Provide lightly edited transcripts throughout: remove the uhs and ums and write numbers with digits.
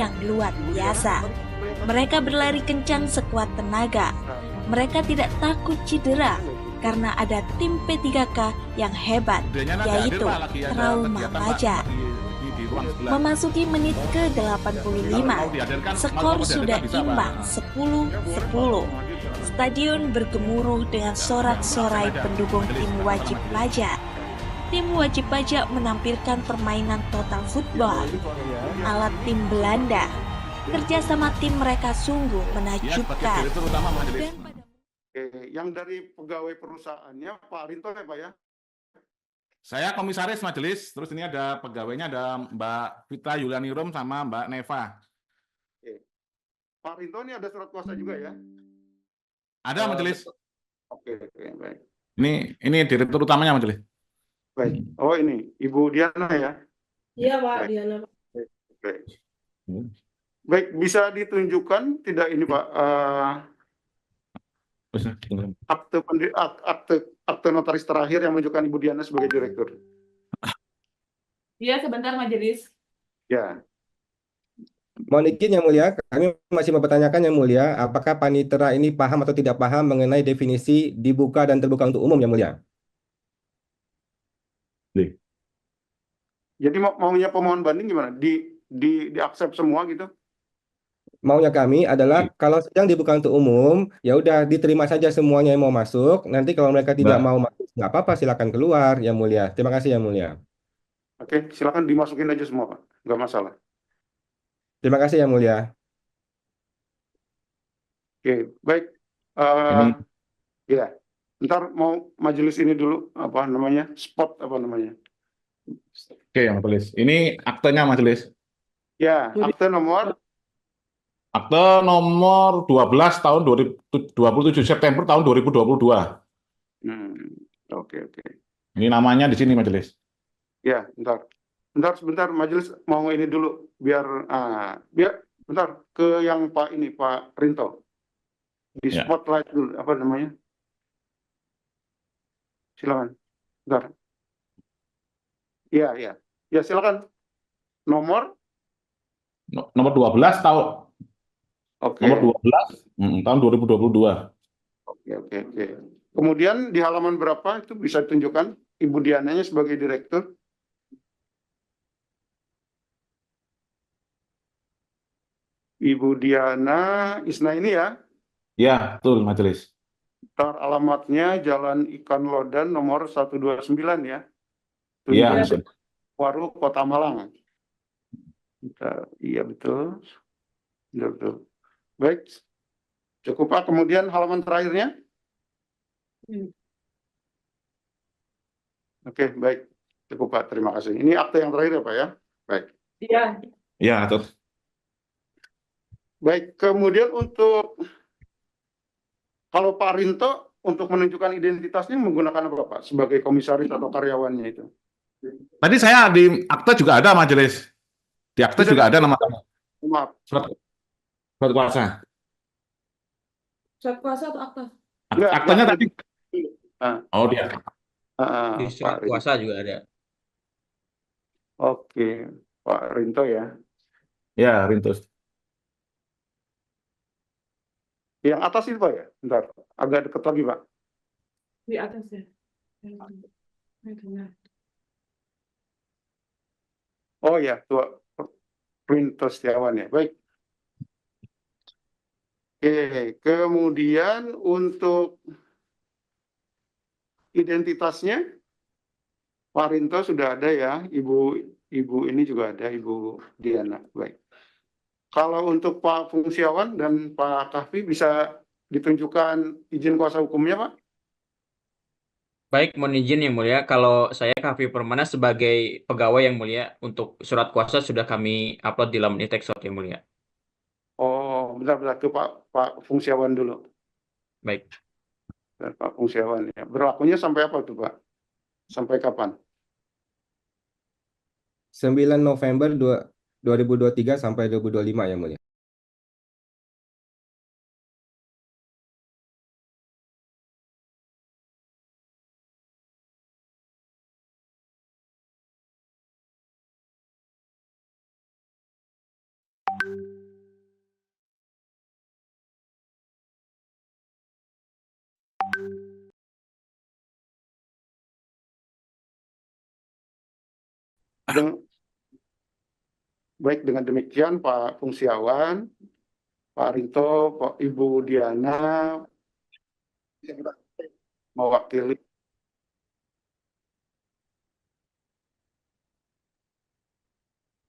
yang luar biasa. Mereka berlari kencang sekuat tenaga. Mereka tidak takut cedera karena ada tim P3K yang hebat, yaitu Trauma Pajar. Memasuki menit ke-85, skor sudah imbang 10-10. Stadion bergemuruh dengan sorak-sorai pendukung tim wajib pajak. Tim wajib pajak menampilkan permainan total football. Alat tim Belanda. Kerjasama tim mereka sungguh menakjubkan. Yang dari pegawai perusahaannya Pak Rinto ya Pak ya? Saya komisaris majelis, terus ini ada pegawainya, ada Mbak Vita Yulianirum sama Mbak Neva. Pak Rinto ini ada surat kuasa juga ya? Ada majelis. Oke, baik. Ini direktur utamanya majelis. Baik. Oh ini Ibu Diana ya? Iya Pak, Baik. Diana. Baik. Baik, bisa ditunjukkan tidak ini Pak akte notaris terakhir yang menunjukkan Ibu Diana sebagai direktur? Iya, sebentar majelis. Ya. Mohon izin yang mulia, kami masih mempertanyakan yang mulia, apakah panitera ini paham atau tidak paham mengenai definisi dibuka dan terbuka untuk umum yang mulia? Jadi maunya pemohon banding gimana? Di-accept semua gitu? Maunya kami adalah kalau sedang dibuka untuk umum, ya udah diterima saja semuanya yang mau masuk. Nanti kalau mereka tidak mau masuk, nggak apa-apa, silakan keluar yang mulia. Terima kasih yang mulia. Oke, silakan dimasukin aja semua Pak, nggak masalah. Terima kasih yang mulia. Oke, baik. Ya, ntar mau majelis ini dulu apa namanya? Spot apa namanya? Oke, yang majelis. Ini aktenya majelis. Ya, akte nomor Akte nomor 12 tahun 27 September tahun 2022. Oke. Ini namanya di sini majelis. Ya, sebentar majelis mau ini dulu biar bentar ke yang Pak ini Pak Rinto. Di Ya. spotlight dulu apa namanya? Silakan. Bentar. Ya, silakan. Nomor 12 tahun. Oke. Nomor 12 tahun 2022. Oke. Kemudian di halaman berapa itu bisa ditunjukkan Ibu Diananya sebagai direktur? Ibu Diana Isna ini ya? Ya, betul majelis. Ntar alamatnya Jalan Ikan Lodan nomor 129 ya? Iya. Waru Kota Malang. Iya betul. Betul. Baik. Cukup Pak. Kemudian halaman terakhirnya? Oke, baik. Cukup Pak. Terima kasih. Ini akte yang terakhir ya Pak ya? Baik. Iya. Ya, betul. Baik, kemudian untuk kalau Pak Rinto untuk menunjukkan identitasnya menggunakan apa Pak? Sebagai komisaris atau karyawannya itu? Tadi saya di akte juga ada majelis. Di akte juga ada nama Maaf. surat kuasa. Surat kuasa atau akta? Aktenya tadi. Oh, dia. Di surat kuasa juga ada. Oke, Pak Rinto ya. Ya, Rintus. Yang atas itu Pak ya? Bentar, agak dekat lagi Pak. Di atas ya. Oh ya, Tua Rinto Setiawan ya. Baik. Oke, kemudian untuk identitasnya Pak Rinto sudah ada ya, Ibu ini juga ada, Ibu Diana. Baik. Kalau untuk Pak Fungsiawan dan Pak Kahfi bisa ditunjukkan izin kuasa hukumnya Pak? Baik, mohon izin yang mulia, kalau saya Kavi Permana sebagai pegawai yang mulia, untuk surat kuasa sudah kami upload di laman e-Textshop yang mulia. Oh, bentar ke Pak Fungsiawan dulu. Baik. Dan Pak Fungsiawan ya. Berlakunya sampai apa tuh Pak? Sampai kapan? 9 November 2023 sampai 2025 yang mulia. Baik, dengan demikian Pak Fungsiawan, Pak Rinto, Pak Ibu Diana mewakili.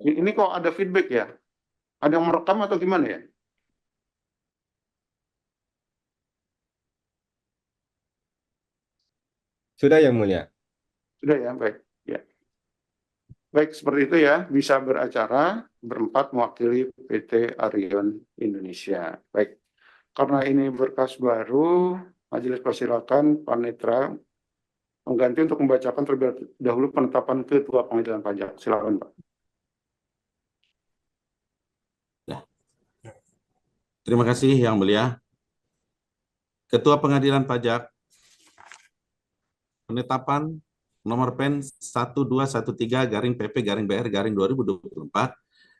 Ini kok ada feedback ya? Ada yang merekam atau gimana ya? Sudah Yang Mulia. Sudah ya, baik. Ya. Baik, seperti itu ya, bisa beracara berempat mewakili PT Arion Indonesia. Baik, karena ini berkas baru, majelis persilakan Panitra mengganti untuk membacakan terlebih dahulu penetapan Ketua Pengadilan Pajak. Silakan, Pak. Terima kasih Yang Mulia. Ketua Pengadilan Pajak, penetapan nomor PEN 1213-PP-BR-2024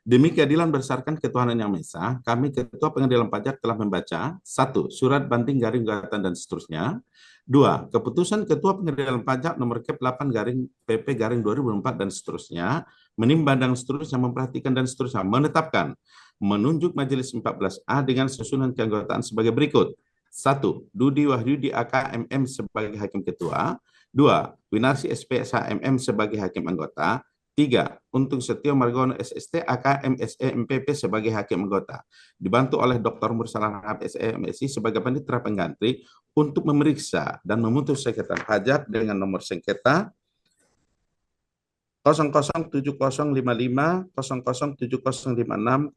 demi keadilan berdasarkan ketuhanan yang Maha Esa, kami Ketua Pengadilan Pajak telah membaca 1. Surat banding garing gugatan dan seterusnya. 2. Keputusan Ketua Pengadilan Pajak nomor PP-2024 dan seterusnya, menimbang dan seterusnya, memperhatikan dan seterusnya, menetapkan, menunjuk Majelis 14A dengan susunan keanggotaan sebagai berikut. 1. Dudi Wahyudi AK MM sebagai Hakim Ketua. 2. Winarsi SPSH MM sebagai Hakim Anggota. 3. Untung Setio Margono SST AK MSE MPP sebagai Hakim Anggota. Dibantu oleh Dr. Mursalah SE MSI sebagai panitera pengganti untuk memeriksa dan memutus sengketa pajak dengan nomor sengketa 007055, 007056,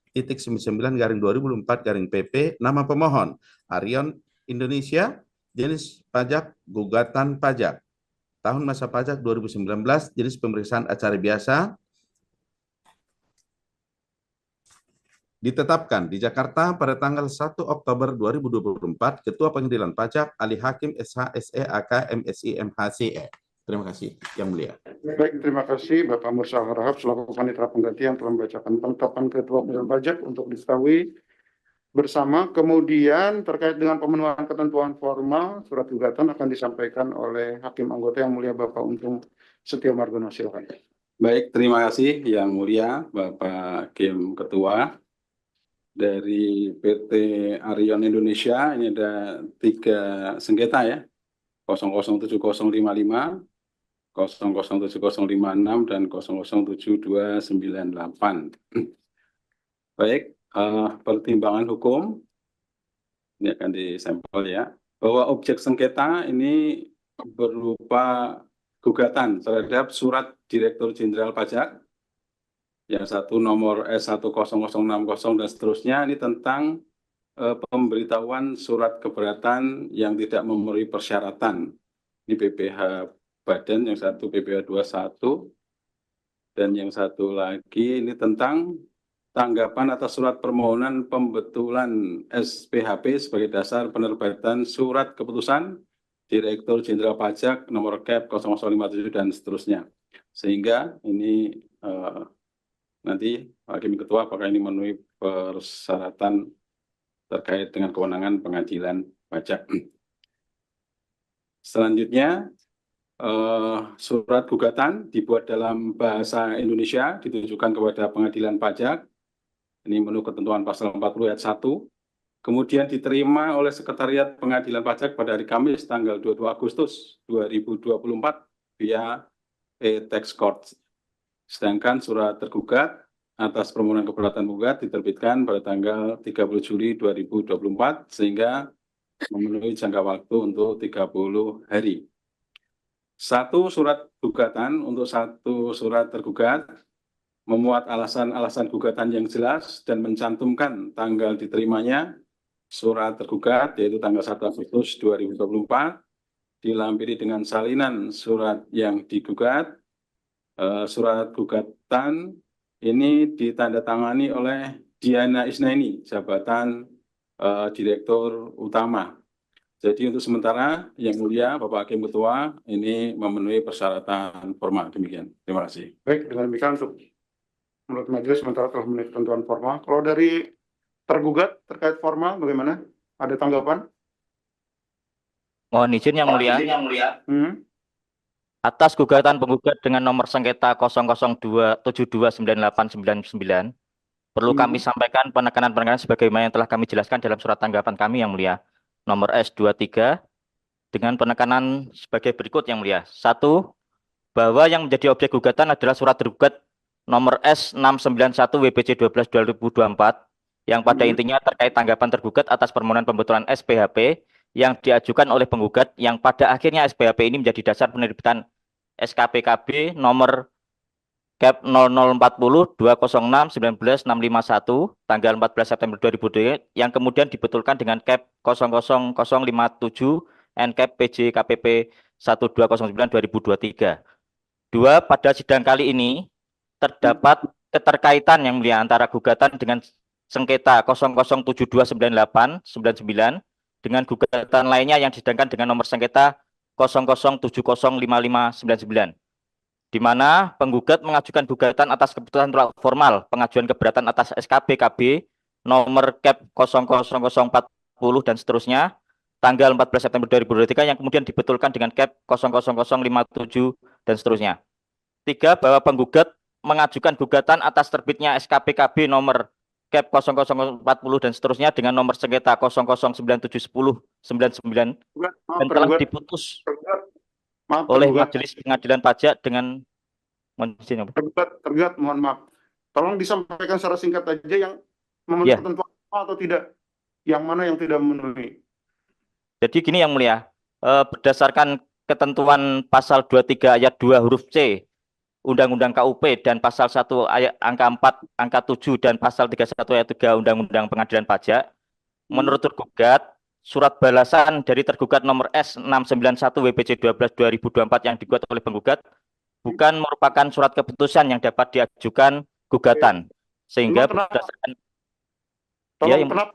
007298.99/2004/PP, nama pemohon Arion Indonesia, jenis pajak gugatan pajak, tahun masa pajak 2019, jenis pemeriksaan acara biasa, ditetapkan di Jakarta pada tanggal 1 Oktober 2024, Ketua Pengadilan Pajak Ali Hakim SH SE AK MSI MHCE. Terima kasih, Yang Mulia. Baik, terima kasih Bapak Mursalah Rahab selaku Panitera Pengganti yang telah membacakan penetapan Ketua Pengadilan Pajak untuk diketahui bersama. Kemudian terkait dengan pemenuhan ketentuan formal, surat gugatan akan disampaikan oleh Hakim Anggota Yang Mulia Bapak Untung Setio Margono. Silakan. Baik, terima kasih Yang Mulia Bapak Hakim Ketua. Dari PT Arion Indonesia ini ada 3 sengketa ya, 007055, 007056, dan 007298. Baik, pertimbangan hukum ini akan disampel ya, bahwa objek sengketa ini berupa gugatan terhadap surat Direktur Jenderal Pajak yang satu nomor S10060 dan seterusnya, ini tentang pemberitahuan surat keberatan yang tidak memenuhi persyaratan. Ini PPh Badan, yang satu PPh 21, dan yang satu lagi ini tentang tanggapan atas surat permohonan pembetulan SPHP sebagai dasar penerbitan surat keputusan Direktur Jenderal Pajak nomor Cap 0057 dan seterusnya. Sehingga ini nanti Hakim Ketua apakah ini memenuhi persyaratan terkait dengan kewenangan pengadilan pajak. Selanjutnya, surat gugatan dibuat dalam bahasa Indonesia ditujukan kepada pengadilan pajak. Ini menurut ketentuan pasal 40 ayat 1. Kemudian diterima oleh Sekretariat Pengadilan Pajak pada hari Kamis tanggal 22 Agustus 2024 via e-tax court. Sedangkan surat tergugat atas permohonan keberatan gugat diterbitkan pada tanggal 30 Juli 2024 sehingga memenuhi jangka waktu untuk 30 hari. 1 surat gugatan untuk 1 surat tergugat memuat alasan-alasan gugatan yang jelas dan mencantumkan tanggal diterimanya surat tergugat yaitu tanggal 1 Agustus 2024 dilampiri dengan salinan surat yang digugat. Surat gugatan ini ditandatangani oleh Diana Isnaini, jabatan Direktur Utama. Jadi untuk sementara, Yang Mulia Bapak Hakim Ketua ini memenuhi persyaratan formal. Demikian. Terima kasih. Baik, dengan demikian untuk menurut majelis sementara telah memenuhi ketentuan formal. Kalau dari tergugat terkait formal bagaimana? Ada tanggapan? Mohon izin Yang Mulia. Atas gugatan penggugat dengan nomor sengketa 002729899, perlu kami sampaikan penekanan-penekanan sebagaimana yang telah kami jelaskan dalam surat tanggapan kami, Yang Mulia. Nomor S23 dengan penekanan sebagai berikut, Yang Mulia. 1. Bahwa yang menjadi objek gugatan adalah surat tergugat nomor S691 WPC 12/2024 yang pada intinya terkait tanggapan tergugat atas permohonan pembetulan SPHP yang diajukan oleh penggugat, yang pada akhirnya SPHP ini menjadi dasar penerbitan SKPKB nomor Cap 0040 206 19 651 tanggal 14 September 2023 yang kemudian dibetulkan dengan Cap 00057 NCAP PJ KPP 1209 2023. 2. Pada sidang kali ini terdapat keterkaitan, Yang Mulia, antara gugatan dengan sengketa 00729899 dengan gugatan lainnya yang disidangkan dengan nomor sengketa 00705599, di mana penggugat mengajukan gugatan atas keputusan formal pengajuan keberatan atas SKPKB nomor Cap 00040 dan seterusnya tanggal 14 September 2023 yang kemudian dibetulkan dengan Cap 00057 dan seterusnya. 3. Bahwa penggugat mengajukan gugatan atas terbitnya SKPKB nomor Cap 00040 dan seterusnya dengan nomor sengketa 00971099 dan telah diputus oleh Majelis Pengadilan Pajak dengan tergugat, mohon maaf. Tolong disampaikan secara singkat aja yang memenuhi ketentuan atau tidak, yang mana yang tidak memenuhi. Jadi gini, Yang Mulia, berdasarkan ketentuan pasal 23 ayat 2 huruf C Undang-Undang KUP dan pasal 1 ayat angka 4 angka 7 dan pasal 31 ayat 3 Undang-Undang Pengadilan Pajak, menurut tergugat, surat balasan dari tergugat nomor S691 WPC 12/2024 yang digugat oleh penggugat bukan merupakan surat keputusan yang dapat diajukan gugatan, sehingga berdasarkan kenapa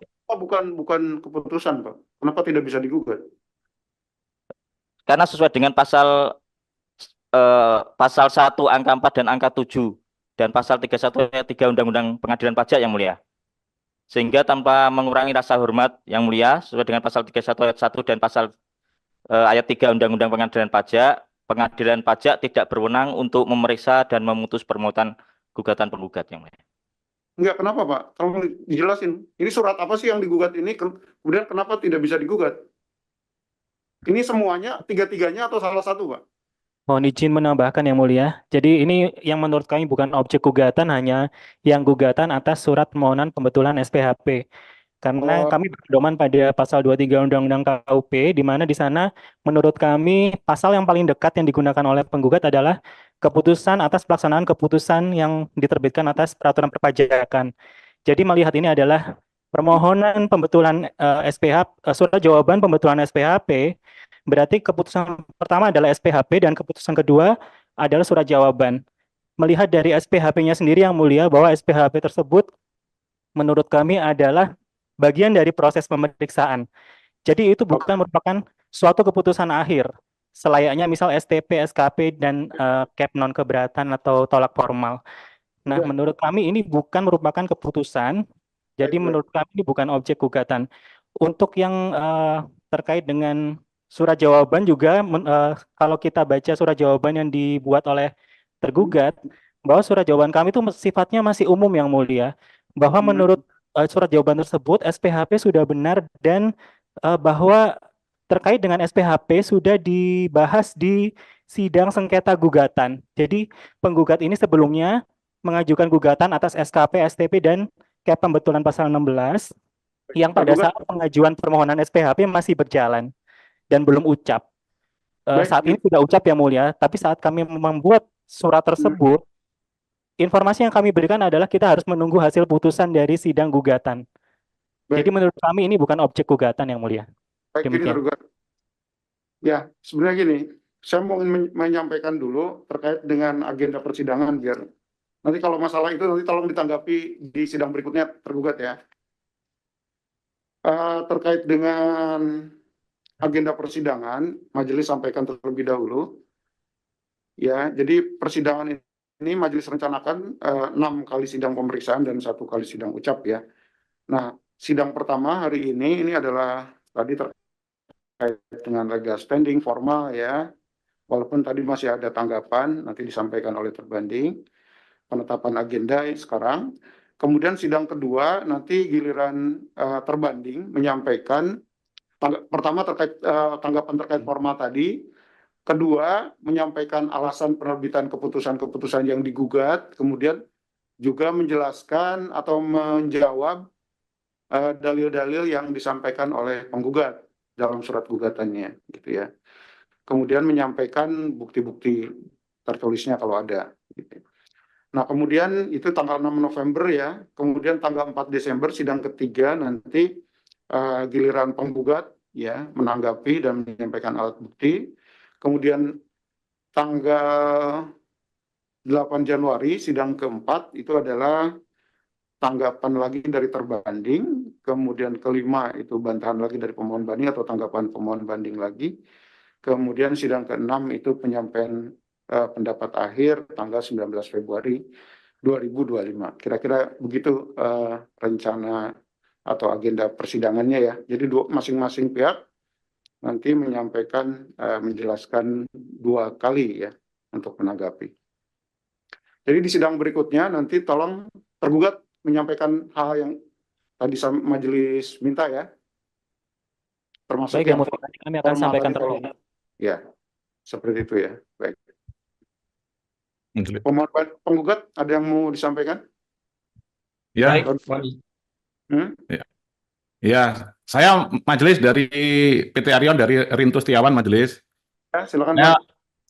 bukan keputusan, Pak? Kenapa tidak bisa digugat? Karena sesuai dengan pasal 1 angka 4 dan angka 7 dan pasal 31 ayat 3 Undang-Undang Pengadilan Pajak, Yang Mulia. Sehingga tanpa mengurangi rasa hormat, Yang Mulia, sesuai dengan pasal 31 ayat 1 dan pasal ayat 3 Undang-Undang Pengadilan Pajak tidak berwenang untuk memeriksa dan memutus permohonan gugatan penggugat, Yang Mulia. Enggak, kenapa, Pak? Tolong dijelasin. Ini surat apa sih yang digugat ini? Kemudian kenapa tidak bisa digugat? Ini semuanya, tiga-tiganya atau salah satu, Pak? Mohon izin menambahkan, Yang Mulia. Jadi ini yang menurut kami bukan objek gugatan, hanya yang gugatan atas surat permohonan pembetulan SPHP. Karena kami berpedoman pada pasal 23 Undang-Undang KUP, di mana di sana menurut kami pasal yang paling dekat yang digunakan oleh penggugat adalah keputusan atas pelaksanaan keputusan yang diterbitkan atas peraturan perpajakan. Jadi melihat ini adalah permohonan pembetulan surat jawaban pembetulan SPHP, berarti keputusan pertama adalah SPHP dan keputusan kedua adalah surat jawaban. Melihat dari SPHP-nya sendiri, Yang Mulia, bahwa SPHP tersebut menurut kami adalah bagian dari proses pemeriksaan. Jadi itu bukan merupakan suatu keputusan akhir, selayaknya misal STP, SKP, dan cap non keberatan atau tolak formal. Nah, menurut kami ini bukan merupakan keputusan, jadi menurut kami ini bukan objek gugatan. Untuk yang terkait dengan surat jawaban juga, kalau kita baca surat jawaban yang dibuat oleh tergugat, bahwa surat jawaban kami itu sifatnya masih umum, Yang Mulia, bahwa menurut surat jawaban tersebut SPHP sudah benar dan bahwa terkait dengan SPHP sudah dibahas di sidang sengketa gugatan. Jadi penggugat ini sebelumnya mengajukan gugatan atas SKP, STP, dan cap pembetulan pasal 16 yang pada saat pengajuan permohonan SPHP masih berjalan dan belum ucap. Saat ini sudah ucap, Yang Mulia, tapi saat kami membuat surat tersebut, informasi yang kami berikan adalah kita harus menunggu hasil putusan dari sidang gugatan. Jadi menurut kami ini bukan objek gugatan, Yang Mulia. Baik, gini, tergugat. Ya, sebenarnya gini, saya mau menyampaikan dulu terkait dengan agenda persidangan, biar nanti kalau masalah itu nanti tolong ditanggapi di sidang berikutnya, tergugat ya. Terkait dengan agenda persidangan, majelis sampaikan terlebih dahulu. Ya, jadi persidangan ini majelis rencanakan 6 kali sidang pemeriksaan dan 1 kali sidang ucap ya. Nah, sidang pertama hari ini adalah tadi terkait dengan lega standing formal ya. walaupun tadi masih ada tanggapan, nanti disampaikan oleh terbanding, penetapan agenda sekarang. Kemudian sidang kedua, nanti giliran terbanding menyampaikan, pertama terkait tanggapan terkait formal tadi, kedua menyampaikan alasan penerbitan keputusan-keputusan yang digugat, kemudian juga menjelaskan atau menjawab dalil-dalil yang disampaikan oleh penggugat dalam surat gugatannya, gitu ya. Kemudian menyampaikan bukti-bukti tertulisnya kalau ada. Gitu. Nah, kemudian itu tanggal 6 November ya, kemudian tanggal 4 Desember sidang ketiga nanti giliran penggugat ya menanggapi dan menyampaikan alat bukti. Kemudian tanggal 8 Januari sidang keempat itu adalah tanggapan lagi dari terbanding, kemudian kelima itu bantahan lagi dari pemohon banding atau tanggapan pemohon banding lagi. Kemudian sidang ke-6 itu penyampaian pendapat akhir tanggal 19 Februari 2025. Kira-kira begitu rencana atau agenda persidangannya ya. Jadi masing-masing pihak nanti menyampaikan, menjelaskan 2 kali ya untuk menanggapi. Jadi di sidang berikutnya nanti tolong tergugat menyampaikan hal yang tadi majelis minta ya. Termasuk Baik, yang mulia, kami akan sampaikan terlebih. Ya, seperti itu ya. Baik. Penggugat ada yang mau disampaikan? Ya. Baik, Ya, saya majelis dari PT Arion dari Rintu Setiawan majelis. Ya, silakan Pak.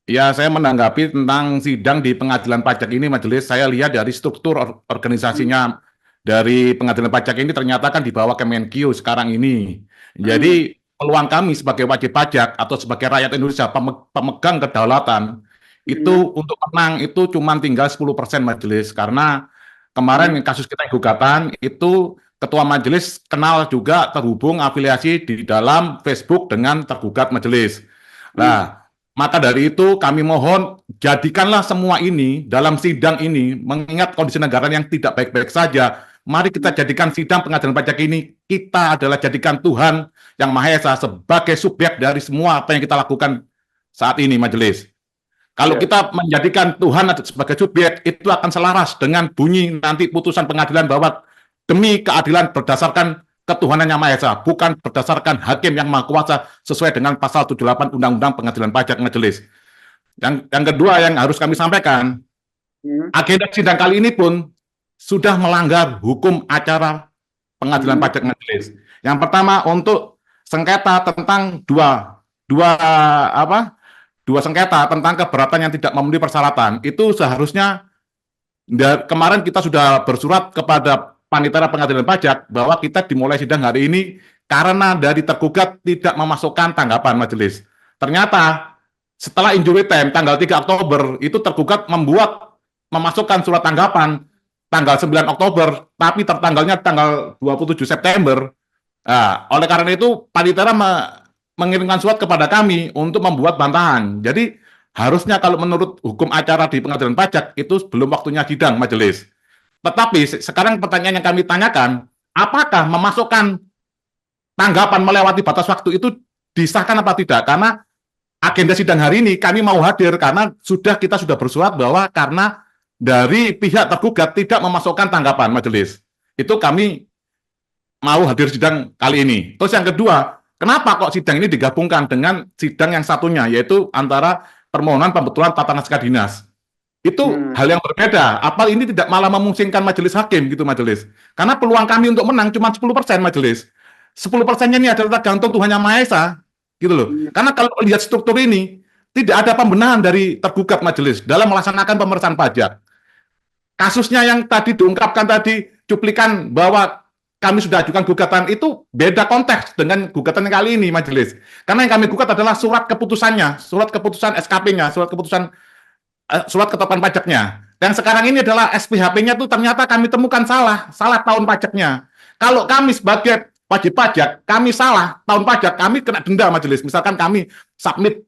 Ya, saya menanggapi tentang sidang di pengadilan pajak ini majelis. Saya lihat dari struktur organisasinya dari pengadilan pajak ini ternyata kan di bawah Kemenkyu sekarang ini. Jadi peluang kami sebagai wajib pajak atau sebagai rakyat Indonesia pemegang kedaulatan itu untuk menang itu cuma tinggal 10% majelis, karena kemarin kasus kita gugatan itu ketua majelis kenal juga terhubung afiliasi di dalam Facebook dengan tergugat majelis. Nah, maka dari itu kami mohon jadikanlah semua ini dalam sidang ini, mengingat kondisi negara yang tidak baik-baik saja. Mari kita jadikan sidang pengadilan pajak ini, kita adalah jadikan Tuhan Yang Maha Esa sebagai subjek dari semua apa yang kita lakukan saat ini majelis. Kalau kita menjadikan Tuhan sebagai subjek, itu akan selaras dengan bunyi nanti putusan pengadilan bahwa demi keadilan berdasarkan ketuhanan Yang Maha Esa, bukan berdasarkan hakim yang maha kuasa sesuai dengan pasal 78 Undang-Undang Pengadilan Pajak majelis. Yang kedua yang harus kami sampaikan, agenda sidang kali ini pun sudah melanggar hukum acara pengadilan pajak majelis. Yang pertama untuk sengketa tentang dua sengketa tentang keberatan yang tidak memenuhi persyaratan. Itu seharusnya kemarin kita sudah bersurat kepada Panitera Pengadilan Pajak bahwa kita dimulai sidang hari ini karena dari tergugat tidak memasukkan tanggapan majelis. Ternyata setelah injury time tanggal 3 Oktober itu tergugat memasukkan surat tanggapan tanggal 9 Oktober, tapi tertanggalnya tanggal 27 September. Nah, oleh karena itu Panitera mengirimkan surat kepada kami untuk membuat bantahan. Jadi harusnya kalau menurut hukum acara di pengadilan pajak itu belum waktunya sidang majelis. Tetapi sekarang pertanyaan yang kami tanyakan, apakah memasukkan tanggapan melewati batas waktu itu disahkan apa tidak? Karena agenda sidang hari ini kami mau hadir karena kita sudah bersurat bahwa karena dari pihak tergugat tidak memasukkan tanggapan majelis. Itu kami mau hadir sidang kali ini. Terus yang kedua, kenapa kok sidang ini digabungkan dengan sidang yang satunya, yaitu antara permohonan pembetulan tata naskah dinas? Itu hal yang berbeda. Apa ini tidak malah memungsingkan majelis hakim gitu majelis? Karena peluang kami untuk menang cuma 10% majelis. 10%-nya ini adalah tergantung Tuhan Yang Maha Esa, gitu loh. Karena kalau lihat struktur ini, tidak ada pembenahan dari tergugat majelis dalam melaksanakan pemeriksaan pajak. Kasusnya yang tadi diungkapkan tadi, cuplikan bahwa kami sudah ajukan gugatan itu beda konteks dengan gugatan yang kali ini majelis. Karena yang kami gugat adalah surat keputusannya, surat keputusan SKP-nya, surat ketetapan pajaknya. Dan sekarang ini adalah SPHP-nya tuh ternyata kami temukan salah tahun pajaknya. Kalau kami sebagai wajib pajak, kami salah tahun pajak, kami kena denda majelis. Misalkan kami submit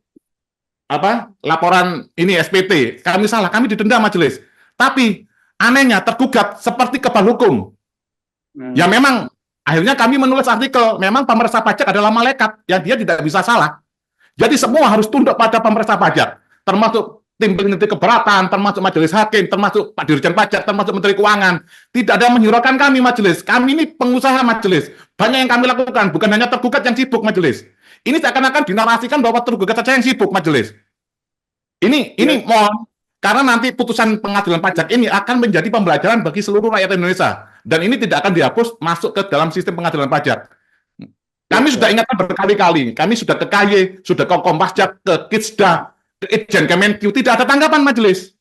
laporan ini SPT, kami salah, kami didenda majelis. Tapi anehnya tergugat seperti kebal hukum. Ya memang akhirnya kami menulis artikel, memang pemeriksa pajak adalah malaikat yang dia tidak bisa salah. Jadi semua harus tunduk pada pemerintah pajak, termasuk tim peneliti keberatan, termasuk majelis hakim, termasuk Pak Dirjen Pajak, termasuk Menteri Keuangan. Tidak ada menghiraukan kami majelis. Kami ini pengusaha majelis. Banyak yang kami lakukan, bukan hanya tergugat yang sibuk majelis. Ini seakan-akan dinarasikan bahwa tergugat saja yang sibuk majelis. Ini mohon, karena nanti putusan pengadilan pajak ini akan menjadi pembelajaran bagi seluruh rakyat Indonesia. Dan ini tidak akan dihapus masuk ke dalam sistem pengadilan pajak. Kami sudah ingatkan berkali-kali, kami sudah ke KY, sudah ke Kompasjak, ke Kitsda, ke Itjen Kemenkyu, tidak ada tanggapan majelis.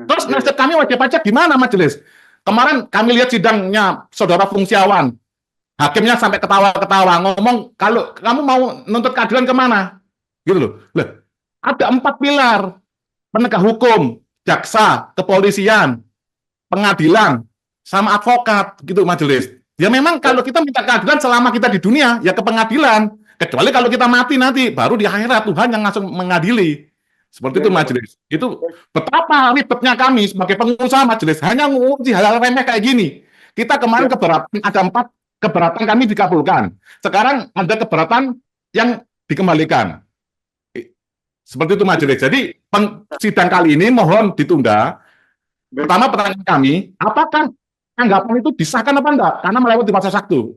Terus nasib kami wajib pajak gimana majelis? Kemarin kami lihat sidangnya saudara Fungsiawan, hakimnya sampai ketawa-ketawa, ngomong kalau kamu mau nuntut keadilan kemana? Gitu loh. Loh, ada 4 pilar, penegak hukum, jaksa, kepolisian, pengadilan, sama advokat, gitu majelis. Ya memang kalau kita minta keadilan selama kita di dunia, ya ke pengadilan. Kecuali kalau kita mati nanti, baru di akhirat Tuhan yang langsung mengadili. Seperti itu majelis. Itu betapa ribetnya kami sebagai pengusaha majelis, hanya ngurusi hal-hal remeh kayak gini. Kita kemarin keberatan, ada 4 keberatan kami dikabulkan. Sekarang ada keberatan yang dikembalikan. Seperti itu majelis. Jadi sidang kali ini mohon ditunda. Pertama pertanyaan kami, apakah anggapan itu disahkan apa enggak? Karena melewati batas waktu.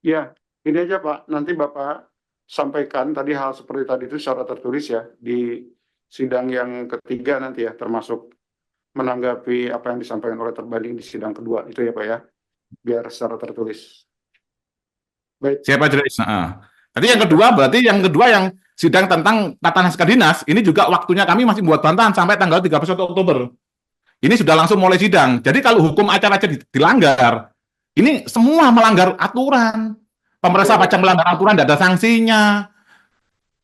Ya, ini aja Pak. Nanti Bapak sampaikan tadi hal seperti tadi itu secara tertulis ya di sidang yang ketiga nanti ya, termasuk menanggapi apa yang disampaikan oleh terbanding di sidang kedua itu ya Pak ya, biar secara tertulis. Baik. Siapa jelas? Tadi yang kedua berarti yang sidang tentang tata naskah dinas ini juga waktunya kami masih buat bantahan sampai tanggal 31 Oktober. Ini sudah langsung mulai sidang. Jadi kalau hukum acara aja dilanggar, ini semua melanggar aturan. Pemerintah pajak melanggar aturan tidak ada sanksinya.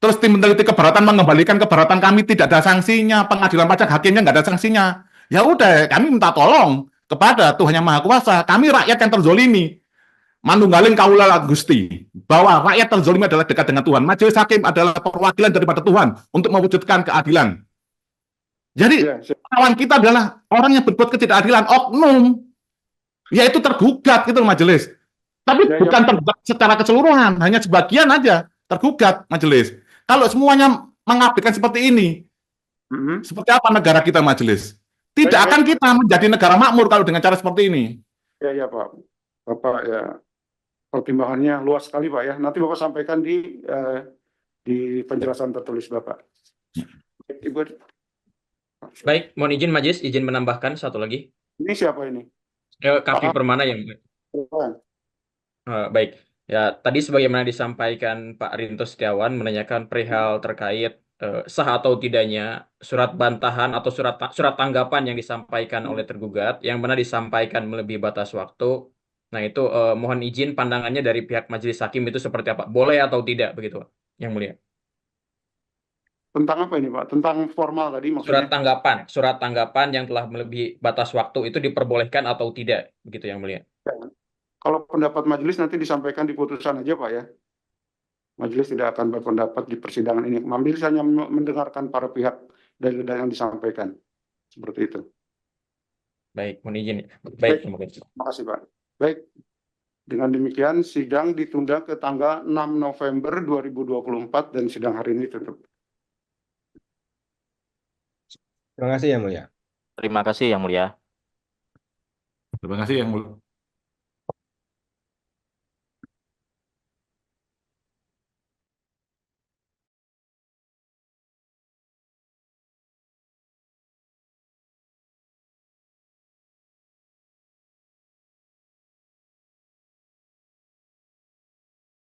Terus tim peneliti keberatan mengembalikan keberatan kami tidak ada sanksinya. Pengadilan pajak hakimnya nggak ada sanksinya. Ya udah, kami minta tolong kepada Tuhan Yang Maha Kuasa. Kami rakyat yang terzolimi. Manunggalin kaula Gusti, bahwa rakyat terzolimi adalah dekat dengan Tuhan. Majelis hakim adalah perwakilan daripada Tuhan untuk mewujudkan keadilan. Jadi lawan kita adalah orang yang berbuat ketidakadilan, oknum, yaitu tergugat gitu majelis. Tapi bukan tergugat secara keseluruhan, hanya sebagian aja tergugat majelis. Kalau semuanya mengabaikan seperti ini, seperti apa negara kita majelis? Tidak akan kita menjadi negara makmur kalau dengan cara seperti ini. Ya Pak, Bapak ya. Pertimbangannya luas sekali Pak ya. Nanti Bapak sampaikan di penjelasan tertulis Bapak. Ibu. Baik, mohon izin majelis, izin menambahkan satu lagi. Ini siapa ini? Kavi Permana yang baik. Ya, tadi sebagaimana disampaikan Pak Rinto Setiawan menanyakan perihal terkait sah atau tidaknya surat bantahan atau surat tanggapan yang disampaikan oleh tergugat yang mana disampaikan melebihi batas waktu. Nah itu mohon izin pandangannya dari pihak majelis hakim itu seperti apa? Boleh atau tidak begitu Pak, Yang Mulia? Tentang apa ini Pak? Tentang formal tadi maksudnya? Surat tanggapan yang telah melebihi batas waktu itu diperbolehkan atau tidak begitu Yang Mulia? Kalau pendapat majelis nanti disampaikan di putusan aja Pak ya. Majelis tidak akan berpendapat di persidangan ini. Majelis hanya mendengarkan para pihak dan yang disampaikan. Seperti itu. Baik, mohon izin. Baik, terima kasih Pak. Baik, dengan demikian sidang ditunda ke tanggal 6 November 2024 dan sidang hari ini tutup. Terima kasih Yang Mulia. Terima kasih Yang Mulia. Terima kasih Yang Mulia.